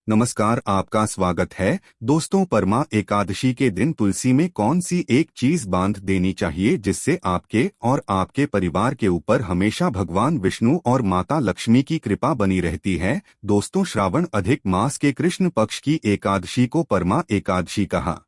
नमस्कार, आपका स्वागत है। दोस्तों, परमा एकादशी के दिन तुलसी में कौन सी एक चीज बांध देनी चाहिए जिससे आपके और आपके परिवार के ऊपर हमेशा भगवान विष्णु और माता लक्ष्मी की कृपा बनी रहती है। दोस्तों, श्रावण अधिक मास के कृष्ण पक्ष की एकादशी को परमा एकादशी कहा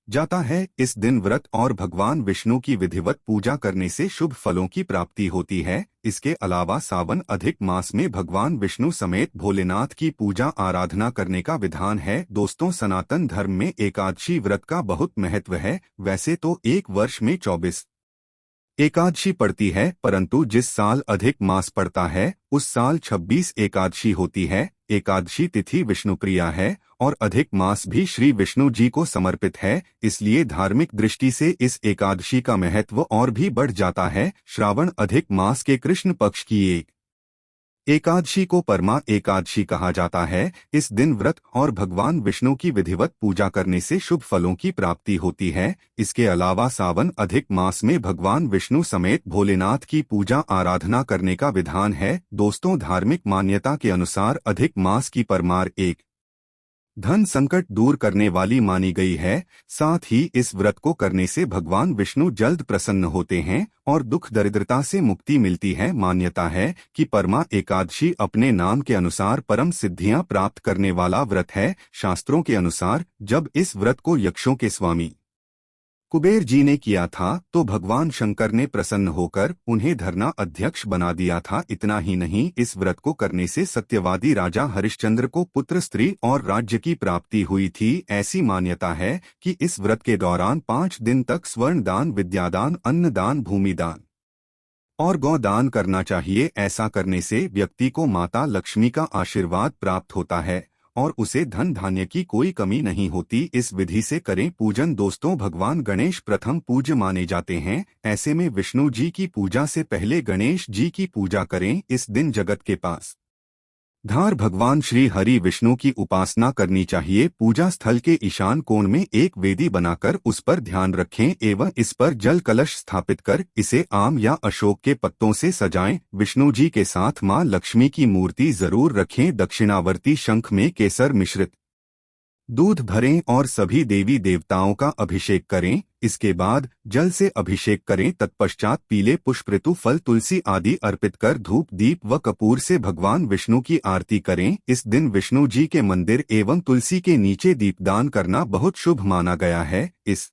जाता है। इस दिन व्रत और भगवान विष्णु की विधिवत पूजा करने से शुभ फलों की प्राप्ति होती है। इसके अलावा सावन अधिक मास में भगवान विष्णु समेत भोलेनाथ की पूजा आराधना करने का विधान है। दोस्तों, सनातन धर्म में एकादशी व्रत का बहुत महत्व है। वैसे तो एक वर्ष में 24 एकादशी पड़ती है, परंतु जिस साल अधिक मास पड़ता है उस साल 26 एकादशी होती है। एकादशी तिथि विष्णुप्रिया है और अधिक मास भी श्री विष्णु जी को समर्पित है, इसलिए धार्मिक दृष्टि से इस एकादशी का महत्व और भी बढ़ जाता है। श्रावण अधिक मास के कृष्ण पक्ष की एक एकादशी को परमा एकादशी कहा जाता है। इस दिन व्रत और भगवान विष्णु की विधिवत पूजा करने से शुभ फलों की प्राप्ति होती है। इसके अलावा सावन अधिक मास में भगवान विष्णु समेत भोलेनाथ की पूजा आराधना करने का विधान है। दोस्तों, धार्मिक मान्यता के अनुसार अधिक मास की परमार एक धन संकट दूर करने वाली मानी गई है। साथ ही इस व्रत को करने से भगवान विष्णु जल्द प्रसन्न होते हैं और दुख दरिद्रता से मुक्ति मिलती है। मान्यता है कि परमा एकादशी अपने नाम के अनुसार परम सिद्धियां प्राप्त करने वाला व्रत है। शास्त्रों के अनुसार जब इस व्रत को यक्षों के स्वामी कुबेर जी ने किया था तो भगवान शंकर ने प्रसन्न होकर उन्हें धरना अध्यक्ष बना दिया था। इतना ही नहीं, इस व्रत को करने से सत्यवादी राजा हरिश्चंद्र को पुत्र, स्त्री और राज्य की प्राप्ति हुई थी। ऐसी मान्यता है कि इस व्रत के दौरान 5 दिन तक स्वर्ण दान, विद्यादान, अन्नदान, भूमिदान और गौदान करना चाहिए। ऐसा करने से व्यक्ति को माता लक्ष्मी का आशीर्वाद प्राप्त होता है और उसे धन धान्य की कोई कमी नहीं होती। इस विधि से करें पूजन। दोस्तों, भगवान गणेश प्रथम पूज्य माने जाते हैं। ऐसे में विष्णु जी की पूजा से पहले गणेश जी की पूजा करें। इस दिन जगत के पास धार भगवान श्री हरि विष्णु की उपासना करनी चाहिए। पूजा स्थल के ईशान कोण में एक वेदी बनाकर उस पर ध्यान रखें एवं इस पर जल कलश स्थापित कर इसे आम या अशोक के पत्तों से सजाएं। विष्णु जी के साथ मां लक्ष्मी की मूर्ति जरूर रखें। दक्षिणावर्ती शंख में केसर मिश्रित दूध भरें और सभी देवी देवताओं का अभिषेक करें। इसके बाद जल से अभिषेक करें। तत्पश्चात पीले पुष्प, ऋतु फल, तुलसी आदि अर्पित कर धूप, दीप व कपूर से भगवान विष्णु की आरती करें। इस दिन विष्णु जी के मंदिर एवं तुलसी के नीचे दीपदान करना बहुत शुभ माना गया है। इस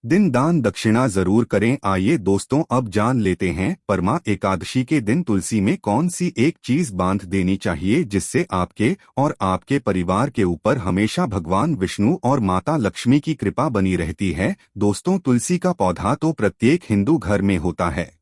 दिन दान दक्षिणा जरूर करें। आइए दोस्तों, अब जान लेते हैं परमा एकादशी के दिन तुलसी में कौन सी एक चीज बांध देनी चाहिए जिससे आपके और आपके परिवार के ऊपर हमेशा भगवान विष्णु और माता लक्ष्मी की कृपा बनी रहती है। दोस्तों, तुलसी का पौधा तो प्रत्येक हिंदू घर में होता है,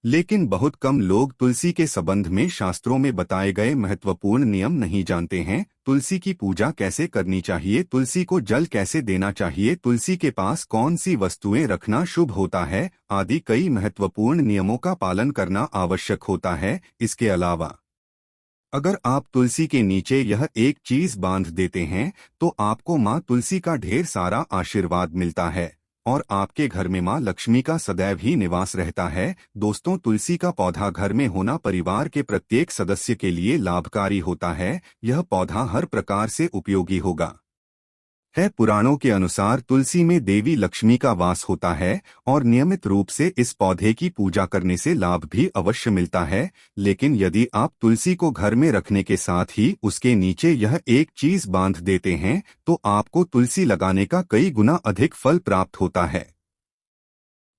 लेकिन बहुत कम लोग तुलसी के संबंध में शास्त्रों में बताए गए महत्वपूर्ण नियम नहीं जानते हैं। तुलसी की पूजा कैसे करनी चाहिए, तुलसी को जल कैसे देना चाहिए, तुलसी के पास कौन सी वस्तुएं रखना शुभ होता है आदि कई महत्वपूर्ण नियमों का पालन करना आवश्यक होता है। इसके अलावा अगर आप तुलसी के नीचे यह एक चीज बांध देते हैं तो आपको मां तुलसी का ढेर सारा आशीर्वाद मिलता है और आपके घर में मां लक्ष्मी का सदैव ही निवास रहता है। दोस्तों, तुलसी का पौधा घर में होना परिवार के प्रत्येक सदस्य के लिए लाभकारी होता है। यह पौधा हर प्रकार से उपयोगी होगा है। पुराणों के अनुसार तुलसी में देवी लक्ष्मी का वास होता है और नियमित रूप से इस पौधे की पूजा करने से लाभ भी अवश्य मिलता है। लेकिन यदि आप तुलसी को घर में रखने के साथ ही उसके नीचे यह एक चीज बांध देते हैं तो आपको तुलसी लगाने का कई गुना अधिक फल प्राप्त होता है,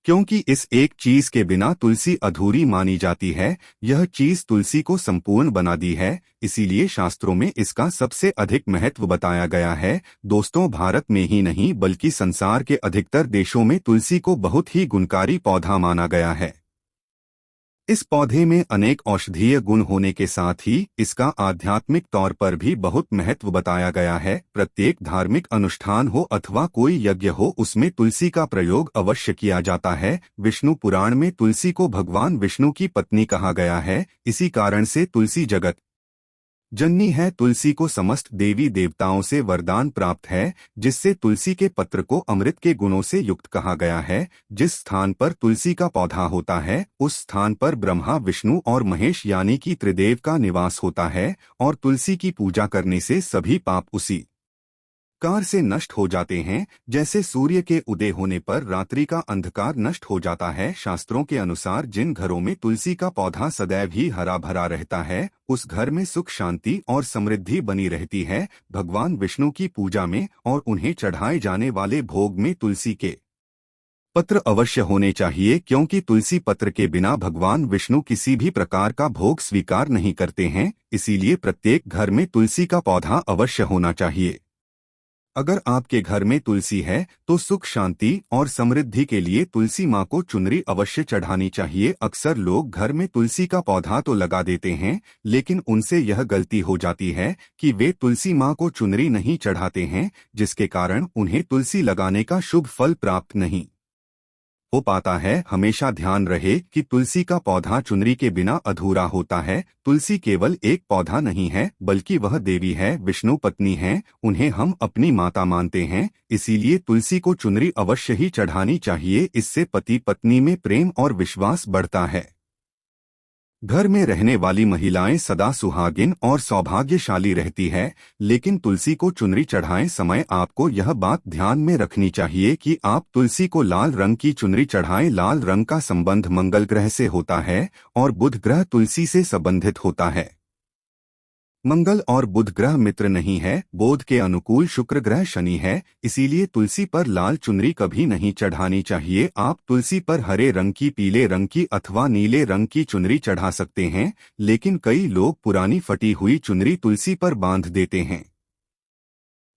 क्योंकि इस एक चीज के बिना तुलसी अधूरी मानी जाती है। यह चीज तुलसी को संपूर्ण बनाती है, इसीलिए शास्त्रों में इसका सबसे अधिक महत्व बताया गया है। दोस्तों, भारत में ही नहीं बल्कि संसार के अधिकतर देशों में तुलसी को बहुत ही गुणकारी पौधा माना गया है। इस पौधे में अनेक औषधीय गुण होने के साथ ही इसका आध्यात्मिक तौर पर भी बहुत महत्व बताया गया है। प्रत्येक धार्मिक अनुष्ठान हो अथवा कोई यज्ञ हो, उसमें तुलसी का प्रयोग अवश्य किया जाता है। विष्णु पुराण में तुलसी को भगवान विष्णु की पत्नी कहा गया है। इसी कारण से तुलसी जगत जननी है तुलसी को समस्त देवी देवताओं से वरदान प्राप्त है, जिससे तुलसी के पत्र को अमृत के गुणों से युक्त कहा गया है। जिस स्थान पर तुलसी का पौधा होता है उस स्थान पर ब्रह्मा, विष्णु और महेश यानी कि त्रिदेव का निवास होता है, और तुलसी की पूजा करने से सभी पाप उसी कार से नष्ट हो जाते हैं। जैसे सूर्य के उदय होने पर रात्रि का अंधकार नष्ट हो जाता है, शास्त्रों के अनुसार जिन घरों में तुलसी का पौधा सदैव ही हरा भरा रहता है उस घर में सुख, शांति और समृद्धि बनी रहती है। भगवान विष्णु की पूजा में और उन्हें चढ़ाए जाने वाले भोग में तुलसी के पत्र अवश्य होने चाहिए, क्योंकि तुलसी पत्र के बिना भगवान विष्णु किसी भी प्रकार का भोग स्वीकार नहीं करते हैं। इसीलिए प्रत्येक घर में तुलसी का पौधा अवश्य होना चाहिए। अगर आपके घर में तुलसी है तो सुख, शांति और समृद्धि के लिए तुलसी माँ को चुनरी अवश्य चढ़ानी चाहिए। अक्सर लोग घर में तुलसी का पौधा तो लगा देते हैं, लेकिन उनसे यह गलती हो जाती है कि वे तुलसी माँ को चुनरी नहीं चढ़ाते हैं, जिसके कारण उन्हें तुलसी लगाने का शुभ फल प्राप्त नहीं हो पाता है। हमेशा ध्यान रहे कि तुलसी का पौधा चुनरी के बिना अधूरा होता है। तुलसी केवल एक पौधा नहीं है, बल्कि वह देवी है, विष्णु पत्नी है, उन्हें हम अपनी माता मानते हैं। इसीलिए तुलसी को चुनरी अवश्य ही चढ़ानी चाहिए। इससे पति पत्नी में प्रेम और विश्वास बढ़ता है। घर में रहने वाली महिलाएं सदा सुहागिन और सौभाग्यशाली रहती है। लेकिन तुलसी को चुनरी चढ़ाएं समय आपको यह बात ध्यान में रखनी चाहिए कि आप तुलसी को लाल रंग की चुनरी चढ़ाएं। लाल रंग का संबंध मंगल ग्रह से होता है और बुध ग्रह तुलसी से संबंधित होता है। मंगल और बुध ग्रह मित्र नहीं है, बोध के अनुकूल शुक्र ग्रह शनि है। इसीलिए तुलसी पर लाल चुनरी कभी नहीं चढ़ानी चाहिए। आप तुलसी पर हरे रंग की, पीले रंग की अथवा नीले रंग की चुनरी चढ़ा सकते हैं, लेकिन कई लोग पुरानी फटी हुई चुनरी तुलसी पर बांध देते हैं।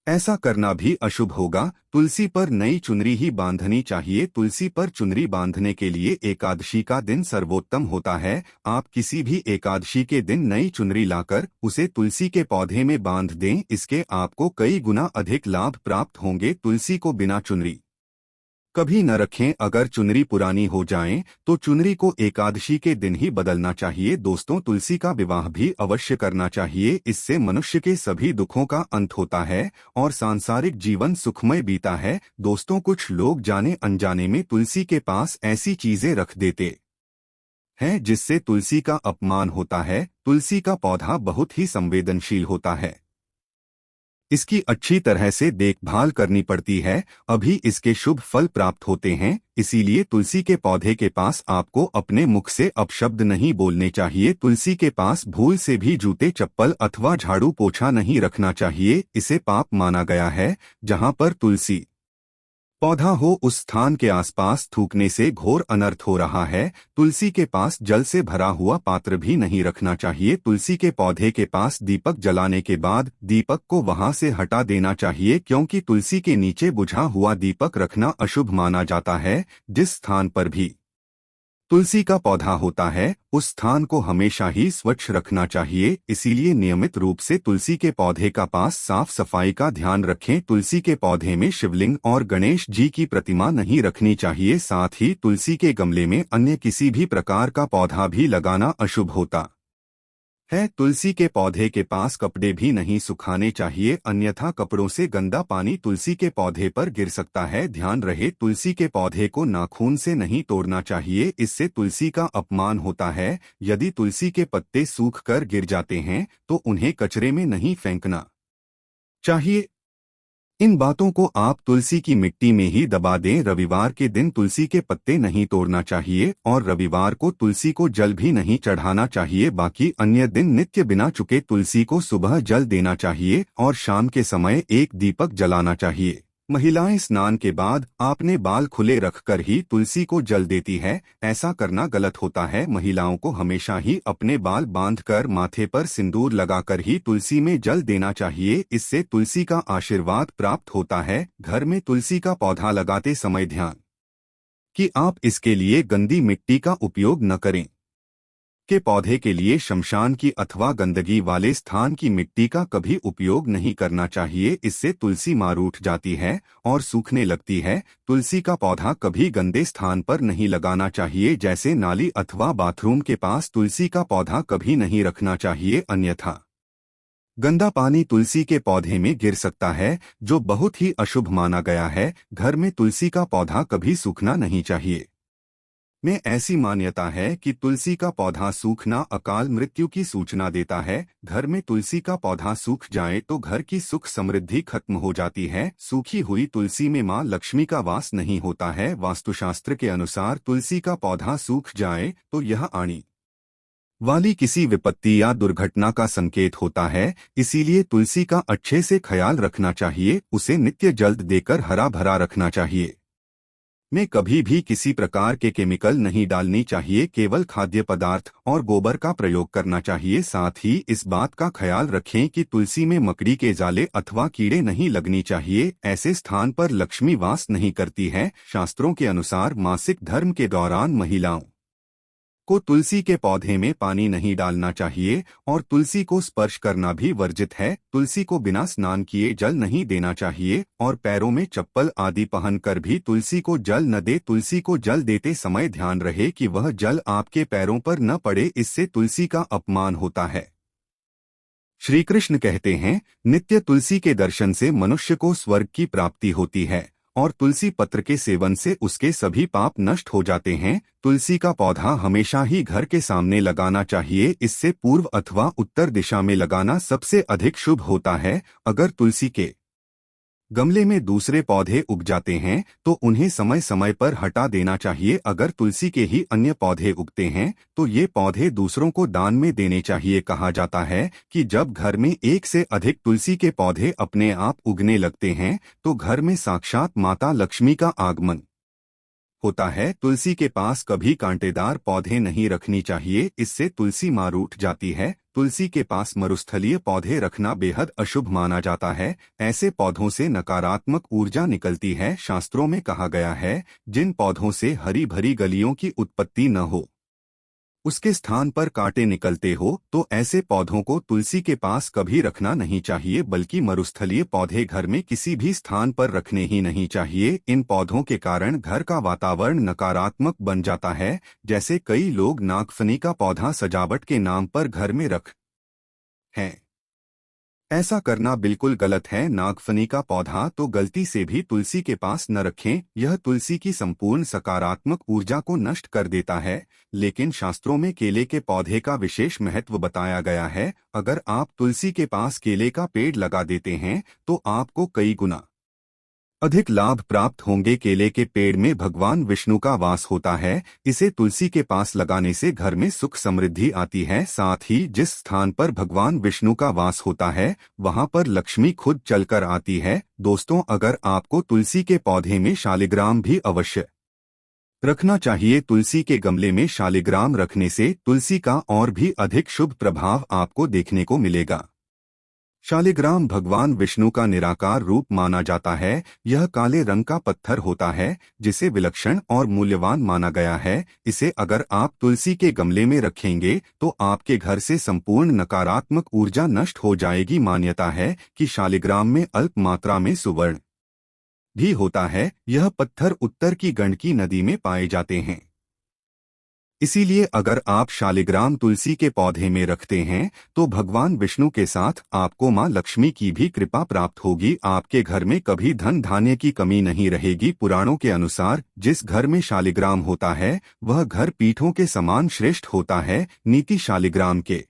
ऐसा करना भी अशुभ होगा। तुलसी पर नई चुनरी ही बांधनी चाहिए। तुलसी पर चुनरी बांधने के लिए एकादशी का दिन सर्वोत्तम होता है। आप किसी भी एकादशी के दिन नई चुनरी लाकर उसे तुलसी के पौधे में बांध दें, इसके आपको कई गुना अधिक लाभ प्राप्त होंगे। तुलसी को बिना चुनरी कभी न रखें। अगर चुनरी पुरानी हो जाए तो चुनरी को एकादशी के दिन ही बदलना चाहिए। दोस्तों, तुलसी का विवाह भी अवश्य करना चाहिए। इससे मनुष्य के सभी दुखों का अंत होता है और सांसारिक जीवन सुखमय बीता है। दोस्तों, कुछ लोग जाने अनजाने में तुलसी के पास ऐसी चीजें रख देते हैं जिससे तुलसी का अपमान होता है। तुलसी का पौधा बहुत ही संवेदनशील होता है, इसकी अच्छी तरह से देखभाल करनी पड़ती है, अभी इसके शुभ फल प्राप्त होते हैं। इसीलिए तुलसी के पौधे के पास आपको अपने मुख से अपशब्द नहीं बोलने चाहिए। तुलसी के पास भूल से भी जूते, चप्पल अथवा झाड़ू पोछा नहीं रखना चाहिए। इसे पाप माना गया है। जहां पर तुलसी पौधा हो उस स्थान के आसपास थूकने से घोर अनर्थ हो रहा है। तुलसी के पास जल से भरा हुआ पात्र भी नहीं रखना चाहिए। तुलसी के पौधे के पास दीपक जलाने के बाद दीपक को वहां से हटा देना चाहिए, क्योंकि तुलसी के नीचे बुझा हुआ दीपक रखना अशुभ माना जाता है। जिस स्थान पर भी तुलसी का पौधा होता है उस स्थान को हमेशा ही स्वच्छ रखना चाहिए। इसीलिए नियमित रूप से तुलसी के पौधे का पास साफ सफाई का ध्यान रखें। तुलसी के पौधे में शिवलिंग और गणेश जी की प्रतिमा नहीं रखनी चाहिए। साथ ही तुलसी के गमले में अन्य किसी भी प्रकार का पौधा भी लगाना अशुभ होता है। तुलसी के पौधे के पास कपड़े भी नहीं सुखाने चाहिए, अन्यथा कपड़ों से गंदा पानी तुलसी के पौधे पर गिर सकता है। ध्यान रहे, तुलसी के पौधे को नाखून से नहीं तोड़ना चाहिए, इससे तुलसी का अपमान होता है। यदि तुलसी के पत्ते सूख कर गिर जाते हैं तो उन्हें कचरे में नहीं फेंकना चाहिए। इन बातों को आप तुलसी की मिट्टी में ही दबा दें। रविवार के दिन तुलसी के पत्ते नहीं तोड़ना चाहिए और रविवार को तुलसी को जल भी नहीं चढ़ाना चाहिए। बाकी अन्य दिन नित्य बिना चुके तुलसी को सुबह जल देना चाहिए और शाम के समय एक दीपक जलाना चाहिए। महिलाएं स्नान के बाद आपने बाल खुले रखकर ही तुलसी को जल देती है। ऐसा करना गलत होता है। महिलाओं को हमेशा ही अपने बाल बांधकर माथे पर सिंदूर लगाकर ही तुलसी में जल देना चाहिए। इससे तुलसी का आशीर्वाद प्राप्त होता है। घर में तुलसी का पौधा लगाते समय ध्यान कि आप इसके लिए गंदी मिट्टी का उपयोग न करें। के पौधे के लिए शमशान की अथवा गंदगी वाले स्थान की मिट्टी का कभी उपयोग नहीं करना चाहिए। इससे तुलसी मार उठ जाती है और सूखने लगती है। तुलसी का पौधा कभी गंदे स्थान पर नहीं लगाना चाहिए, जैसे नाली अथवा बाथरूम के पास तुलसी का पौधा कभी नहीं रखना चाहिए, अन्यथा गंदा पानी तुलसी के पौधे में गिर सकता है, जो बहुत ही अशुभ माना गया है। घर में तुलसी का पौधा कभी सूखना नहीं चाहिए। में ऐसी मान्यता है कि तुलसी का पौधा सूखना अकाल मृत्यु की सूचना देता है। घर में तुलसी का पौधा सूख जाए तो घर की सुख समृद्धि खत्म हो जाती है। सूखी हुई तुलसी में मां लक्ष्मी का वास नहीं होता है। वास्तुशास्त्र के अनुसार तुलसी का पौधा सूख जाए तो यह आने वाली किसी विपत्ति या दुर्घटना का संकेत होता है। इसीलिए तुलसी का अच्छे से ख्याल रखना चाहिए। उसे नित्य जल देकर हरा भरा रखना चाहिए। में कभी भी किसी प्रकार के केमिकल नहीं डालनी चाहिए। केवल खाद्य पदार्थ और गोबर का प्रयोग करना चाहिए। साथ ही इस बात का ख्याल रखें कि तुलसी में मकड़ी के जाले अथवा कीड़े नहीं लगनी चाहिए। ऐसे स्थान पर लक्ष्मी वास नहीं करती है। शास्त्रों के अनुसार मासिक धर्म के दौरान महिलाओं को तुलसी के पौधे में पानी नहीं डालना चाहिए और तुलसी को स्पर्श करना भी वर्जित है। तुलसी को बिना स्नान किए जल नहीं देना चाहिए और पैरों में चप्पल आदि पहनकर भी तुलसी को जल न दे। तुलसी को जल देते समय ध्यान रहे कि वह जल आपके पैरों पर न पड़े, इससे तुलसी का अपमान होता है। श्री कृष्ण कहते हैं, नित्य तुलसी के दर्शन से मनुष्य को स्वर्ग की प्राप्ति होती है और तुलसी पत्र के सेवन से उसके सभी पाप नष्ट हो जाते हैं। तुलसी का पौधा हमेशा ही घर के सामने लगाना चाहिए। इससे पूर्व अथवा उत्तर दिशा में लगाना सबसे अधिक शुभ होता है। अगर तुलसी के गमले में दूसरे पौधे उग जाते हैं तो उन्हें समय समय पर हटा देना चाहिए। अगर तुलसी के ही अन्य पौधे उगते हैं तो ये पौधे दूसरों को दान में देने चाहिए। कहा जाता है कि जब घर में एक से अधिक तुलसी के पौधे अपने आप उगने लगते हैं तो घर में साक्षात माता लक्ष्मी का आगमन होता है। तुलसी के पास कभी कांटेदार पौधे नहीं रखनी चाहिए, इससे तुलसी मां रूठ जाती है। तुलसी के पास मरुस्थलीय पौधे रखना बेहद अशुभ माना जाता है। ऐसे पौधों से नकारात्मक ऊर्जा निकलती है। शास्त्रों में कहा गया है, जिन पौधों से हरी भरी गलियों की उत्पत्ति न हो उसके स्थान पर कांटे निकलते हो तो ऐसे पौधों को तुलसी के पास कभी रखना नहीं चाहिए, बल्कि मरुस्थलीय पौधे घर में किसी भी स्थान पर रखने ही नहीं चाहिए। इन पौधों के कारण घर का वातावरण नकारात्मक बन जाता है। जैसे कई लोग नागफनी का पौधा सजावट के नाम पर घर में रख हैं। ऐसा करना बिल्कुल गलत है। नागफनी का पौधा तो गलती से भी तुलसी के पास न रखें। यह तुलसी की संपूर्ण सकारात्मक ऊर्जा को नष्ट कर देता है। लेकिन शास्त्रों में केले के पौधे का विशेष महत्व बताया गया है। अगर आप तुलसी के पास केले का पेड़ लगा देते हैं तो आपको कई गुना अधिक लाभ प्राप्त होंगे। केले के पेड़ में भगवान विष्णु का वास होता है। इसे तुलसी के पास लगाने से घर में सुख समृद्धि आती है। साथ ही जिस स्थान पर भगवान विष्णु का वास होता है वहां पर लक्ष्मी खुद चलकर आती है। दोस्तों, अगर आपको तुलसी के पौधे में शालिग्राम भी अवश्य रखना चाहिए। तुलसी के गमले में शालिग्राम रखने से तुलसी का और भी अधिक शुभ प्रभाव आपको देखने को मिलेगा। शालिग्राम भगवान विष्णु का निराकार रूप माना जाता है। यह काले रंग का पत्थर होता है जिसे विलक्षण और मूल्यवान माना गया है। इसे अगर आप तुलसी के गमले में रखेंगे तो आपके घर से संपूर्ण नकारात्मक ऊर्जा नष्ट हो जाएगी। मान्यता है कि शालिग्राम में अल्प मात्रा में सुवर्ण भी होता है। यह पत्थर उत्तर की गंडकी नदी में पाए जाते हैं। इसीलिए अगर आप शालिग्राम तुलसी के पौधे में रखते हैं तो भगवान विष्णु के साथ आपको मां लक्ष्मी की भी कृपा प्राप्त होगी। आपके घर में कभी धन धान्य की कमी नहीं रहेगी। पुराणों के अनुसार जिस घर में शालिग्राम होता है वह घर पीठों के समान श्रेष्ठ होता है। नीति शालिग्राम के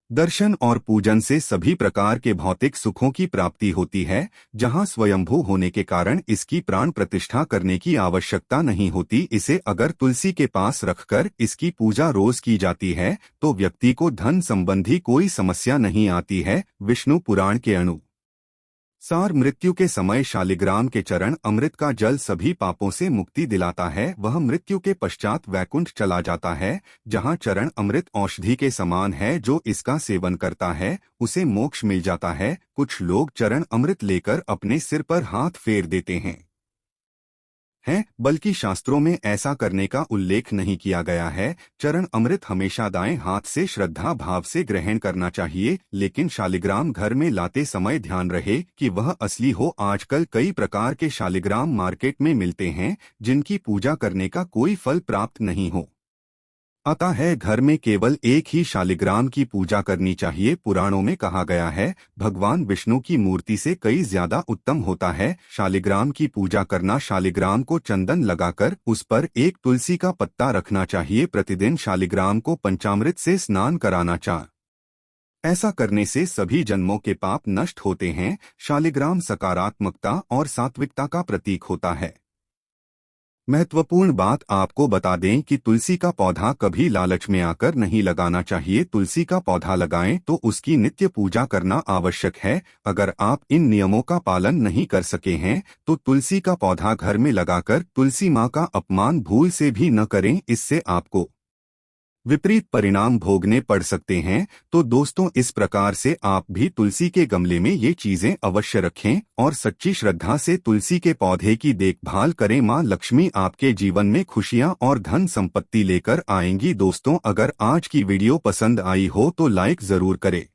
दर्शन और पूजन से सभी प्रकार के भौतिक सुखों की प्राप्ति होती है। जहां स्वयंभू होने के कारण इसकी प्राण प्रतिष्ठा करने की आवश्यकता नहीं होती। इसे अगर तुलसी के पास रखकर इसकी पूजा रोज की जाती है तो व्यक्ति को धन संबंधी कोई समस्या नहीं आती है। विष्णु पुराण के सार मृत्यु के समय शालिग्राम के चरण अमृत का जल सभी पापों से मुक्ति दिलाता है। वह मृत्यु के पश्चात वैकुंठ चला जाता है, जहां चरण अमृत औषधि के समान है। जो इसका सेवन करता है उसे मोक्ष मिल जाता है। कुछ लोग चरण अमृत लेकर अपने सिर पर हाथ फेर देते हैं, बल्कि शास्त्रों में ऐसा करने का उल्लेख नहीं किया गया है। चरण अमृत हमेशा दाएं हाथ से श्रद्धा भाव से ग्रहण करना चाहिए। लेकिन शालिग्राम घर में लाते समय ध्यान रहे कि वह असली हो। आजकल कई प्रकार के शालिग्राम मार्केट में मिलते हैं जिनकी पूजा करने का कोई फल प्राप्त नहीं हो। आता है। घर में केवल एक ही शालिग्राम की पूजा करनी चाहिए। पुराणों में कहा गया है भगवान विष्णु की मूर्ति से कई ज्यादा उत्तम होता है शालिग्राम की पूजा करना। शालिग्राम को चंदन लगाकर उस पर एक तुलसी का पत्ता रखना चाहिए। प्रतिदिन शालिग्राम को पंचामृत से स्नान कराना चाहिए। ऐसा करने से सभी जन्मों के पाप नष्ट होते हैं। शालिग्राम सकारात्मकता और सात्विकता का प्रतीक होता है। महत्वपूर्ण बात आपको बता दें कि तुलसी का पौधा कभी लालच में आकर नहीं लगाना चाहिए। तुलसी का पौधा लगाएं तो उसकी नित्य पूजा करना आवश्यक है। अगर आप इन नियमों का पालन नहीं कर सके हैं तो तुलसी का पौधा घर में लगाकर तुलसी माँ का अपमान भूल से भी न करें, इससे आपको विपरीत परिणाम भोगने पड़ सकते हैं। तो दोस्तों, इस प्रकार से आप भी तुलसी के गमले में ये चीजें अवश्य रखें और सच्ची श्रद्धा से तुलसी के पौधे की देखभाल करें। मां लक्ष्मी आपके जीवन में खुशियां और धन संपत्ति लेकर आएंगी। दोस्तों, अगर आज की वीडियो पसंद आई हो तो लाइक जरूर करें।